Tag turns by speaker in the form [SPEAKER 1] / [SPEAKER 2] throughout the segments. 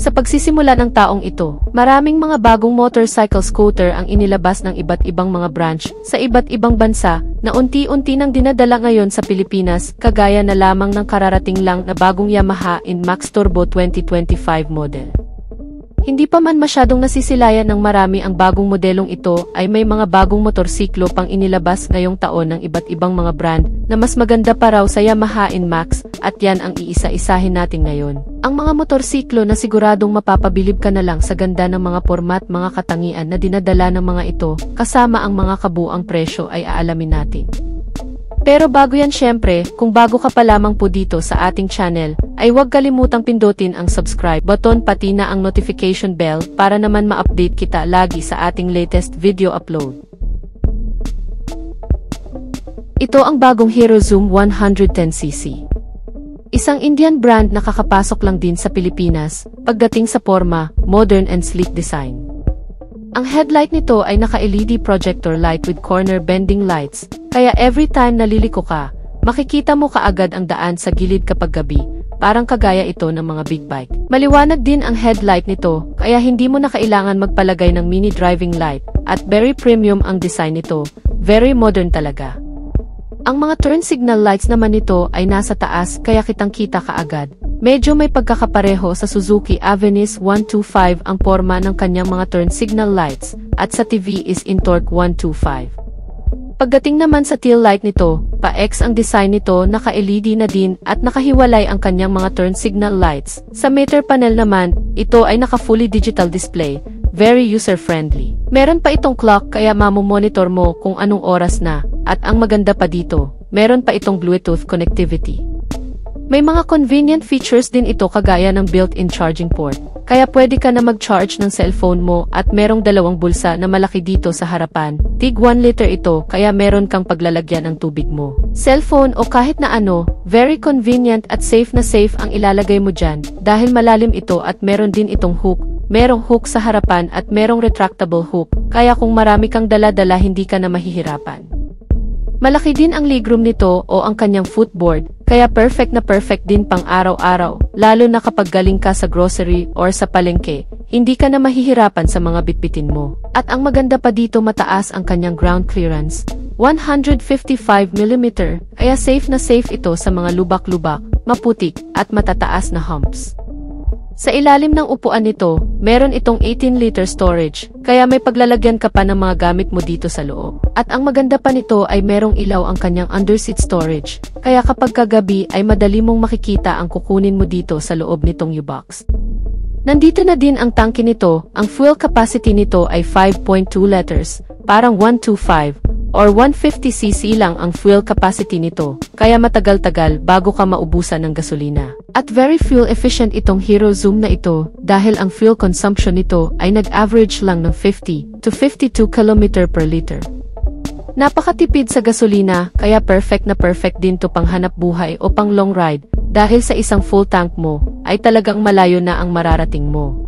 [SPEAKER 1] Sa pagsisimula ng taong ito, maraming mga bagong motorcycle scooter ang inilabas ng iba't ibang mga branch sa iba't ibang bansa na unti-unti nang dinadala ngayon sa Pilipinas, kagaya na lamang ng kararating lang na bagong Yamaha NMAX Turbo 2025 model. Hindi pa man masyadong nasisilayan ng marami ang bagong modelong ito, ay may mga bagong motorsiklo pang inilabas ngayong taon ng iba't ibang mga brand na mas maganda pa raw sa Yamaha NMAX, at yan ang iisa-isahin natin ngayon. Ang mga motorsiklo na siguradong mapapabilib ka na lang sa ganda ng mga format, mga katangian na dinadala ng mga ito, kasama ang mga kabuang presyo ay aalamin natin. Pero bago yan, syempre, kung bago ka pa lamang po dito sa ating channel, ay huwag kalimutang pindutin ang subscribe button pati na ang notification bell para naman ma-update kita lagi sa ating latest video upload. Ito ang bagong Hero Zoom 110cc. Isang Indian brand na kakapasok lang din sa Pilipinas, pagdating sa forma, modern and sleek design. Ang headlight nito ay naka-LED projector light with corner bending lights, kaya every time naliliko ka, makikita mo kaagad ang daan sa gilid kapag gabi, parang kagaya ito ng mga big bike. Maliwanag din ang headlight nito, kaya hindi mo na kailangan magpalagay ng mini driving light, at very premium ang design nito, very modern talaga. Ang mga turn signal lights naman nito ay nasa taas, kaya kitang-kita kaagad. Medyo may pagkakapareho sa Suzuki Avenis 125 ang forma ng kanyang mga turn signal lights, at sa TV is in torque 125. Pagdating naman sa tail light nito, pa-X ang design nito, naka-LED na din at nakahiwalay ang kanyang mga turn signal lights. Sa meter panel naman, ito ay naka-fully digital display, very user-friendly. Meron pa itong clock, kaya mamomonitor mo kung anong oras na, at ang maganda pa dito, meron pa itong Bluetooth connectivity. May mga convenient features din ito kagaya ng built-in charging port, kaya pwede ka na mag-charge ng cellphone mo, at merong dalawang bulsa na malaki dito sa harapan. Tig 1 liter ito, kaya meron kang paglalagyan ng tubig mo, cellphone o kahit na ano. Very convenient at safe na safe ang ilalagay mo dyan, dahil malalim ito at meron din itong hook. Merong hook sa harapan at merong retractable hook, kaya kung marami kang dala-dala hindi ka na mahihirapan. Malaki din ang legroom nito o ang kanyang footboard, kaya perfect na perfect din pang araw-araw, lalo na kapag galing ka sa grocery or sa palengke, hindi ka na mahihirapan sa mga bitbitin mo. At ang maganda pa dito, mataas ang kanyang ground clearance, 155mm, kaya safe na safe ito sa mga lubak-lubak, maputik, at matataas na humps. Sa ilalim ng upuan nito, meron itong 18-liter storage, kaya may paglalagyan ka pa ng mga gamit mo dito sa loob. At ang maganda pa nito ay merong ilaw ang kanyang underseat storage, kaya kapag kagabi ay madali mong makikita ang kukunin mo dito sa loob nitong U-Box. Nandito na din ang tangke nito, ang fuel capacity nito ay 5.2 liters, parang 125, or 150cc lang ang fuel capacity nito, kaya matagal-tagal bago ka maubusan ng gasolina. At very fuel efficient itong Hero Zoom na ito, dahil ang fuel consumption nito ay nag-average lang ng 50 to 52 km per liter. Napakatipid sa gasolina, kaya perfect na perfect din to pang hanap buhay o pang long ride, dahil sa isang full tank mo, ay talagang malayo na ang mararating mo.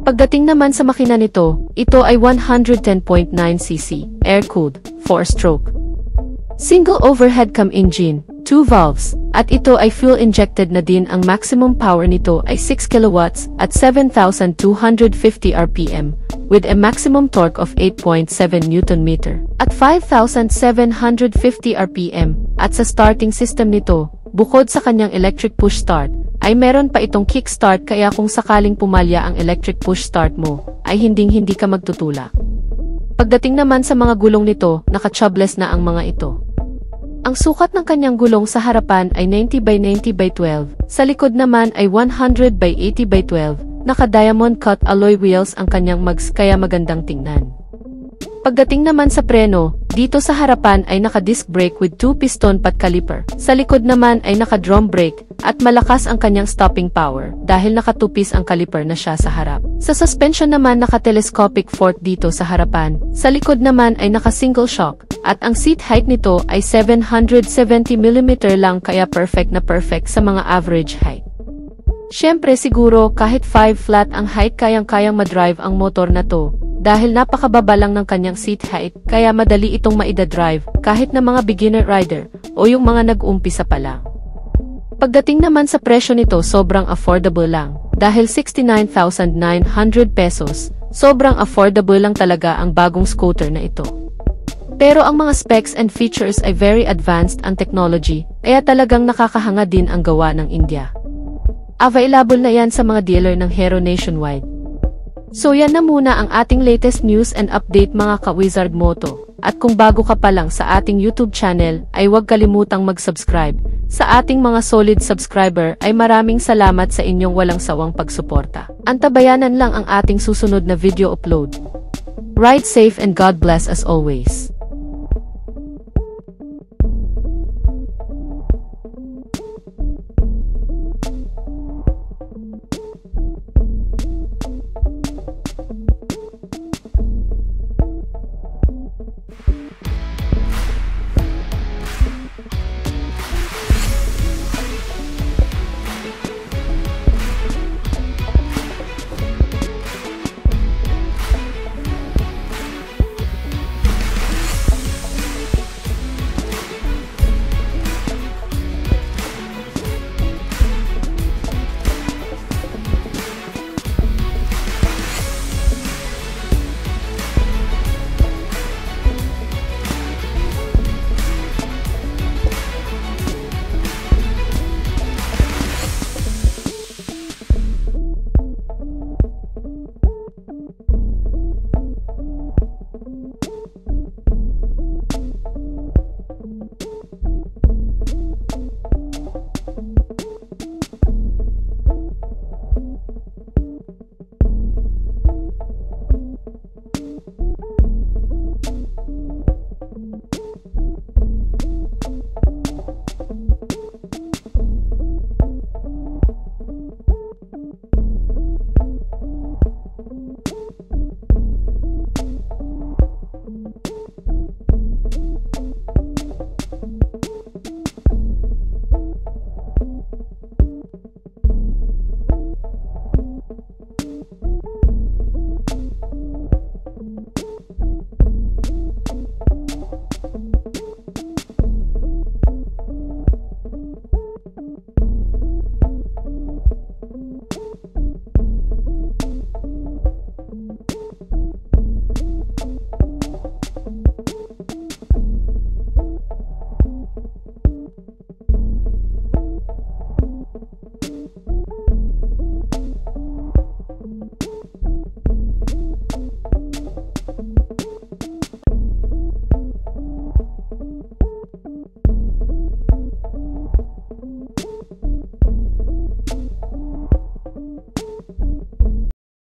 [SPEAKER 1] Pagdating naman sa makina nito, ito ay 110.9cc, air-cooled, 4-stroke. Single overhead cam engine, 2 valves, at ito ay fuel-injected na din. Ang maximum power nito ay 6 kilowatts at 7,250 RPM, with a maximum torque of 8.7 Nm, at 5,750 RPM, at sa starting system nito, bukod sa kanyang electric push start, ay meron pa itong kickstart, kaya kung sakaling pumalya ang electric push start mo, ay hindi ka magtutulak. Pagdating naman sa mga gulong nito, naka-tubeless na ang mga ito. Ang sukat ng kanyang gulong sa harapan ay 90x90x12, sa likod naman ay 100x80x12, naka-diamond cut alloy wheels ang kanyang mags, kaya magandang tingnan. Pagdating naman sa preno, dito sa harapan ay naka-disc brake with 2-piston pat caliper. Sa likod naman ay naka-drum brake, at malakas ang kanyang stopping power dahil nakatupis ang caliper na siya sa harap. Sa suspension naman naka-telescopic fork dito sa harapan. Sa likod naman ay naka-single shock, at ang seat height nito ay 770mm lang, kaya perfect na perfect sa mga average height. Siyempre siguro kahit 5 flat ang height, kayang-kayang madrive ang motor na to. Dahil napakababa lang ng kanyang seat height, kaya madali itong maida-drive kahit na mga beginner rider o yung mga nag-umpisa pa lang. Pagdating naman sa presyo nito, sobrang affordable lang. Dahil 69,900 pesos, sobrang affordable lang talaga ang bagong scooter na ito. Pero ang mga specs and features ay very advanced ang technology, kaya talagang nakakahanga din ang gawa ng India. Available na yan sa mga dealer ng Hero nationwide. So yan na muna ang ating latest news and update mga ka-Wizard Moto. At kung bago ka pa lang sa ating YouTube channel, ay huwag kalimutang mag-subscribe. Sa ating mga solid subscriber ay maraming salamat sa inyong walang sawang pagsuporta. Antabayanan lang ang ating susunod na video upload. Ride safe and God bless as always.